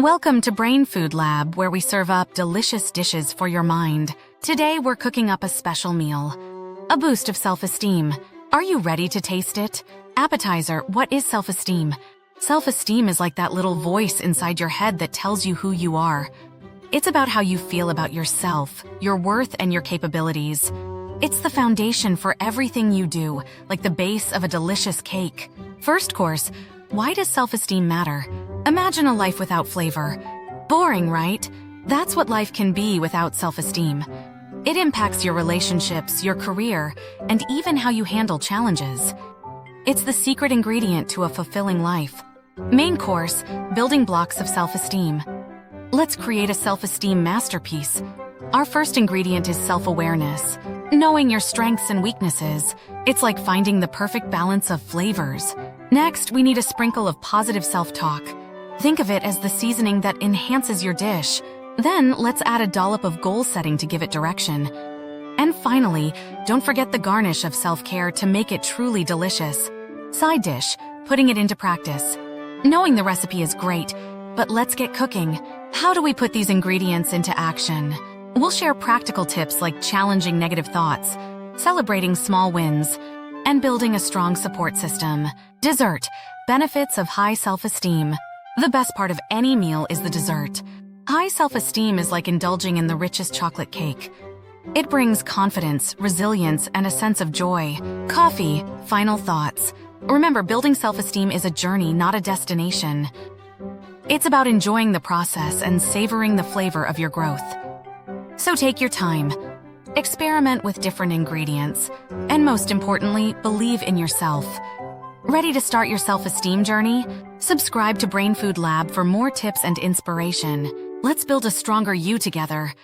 Welcome to Brain Food Lab, where we serve up delicious dishes for your mind. Today, we're cooking up a special meal, a boost of self-esteem. Are you ready to taste it? Appetizer, what is self-esteem? Self-esteem is like that little voice inside your head that tells you who you are. It's about how you feel about yourself, your worth, and your capabilities. It's the foundation for everything you do, like the base of a delicious cake. First course, why does self-esteem matter? Imagine a life without flavor. Boring, right? That's what life can be without self-esteem. It impacts your relationships, your career, and even how you handle challenges. It's the secret ingredient to a fulfilling life. Main course, building blocks of self-esteem. Let's create a self-esteem masterpiece. Our first ingredient is self-awareness. Knowing your strengths and weaknesses. It's like finding the perfect balance of flavors. Next, we need a sprinkle of positive self-talk. Think of it as the seasoning that enhances your dish. Then, let's add a dollop of goal setting to give it direction. And finally, don't forget the garnish of self-care to make it truly delicious. Side dish, putting it into practice. Knowing the recipe is great, but let's get cooking. How do we put these ingredients into action? We'll share practical tips like challenging negative thoughts, celebrating small wins, and building a strong support system. Dessert, benefits of high self-esteem. The best part of any meal is the dessert. High self-esteem is like indulging in the richest chocolate cake. It brings confidence, resilience, and a sense of joy. Coffee, final thoughts. Remember, building self-esteem is a journey, not a destination. It's about enjoying the process and savoring the flavor of your growth. So take your time. Experiment with different ingredients. And most importantly, believe in yourself. Ready to start your self-esteem journey? Subscribe to Brain Food Lab for more tips and inspiration. Let's build a stronger you together.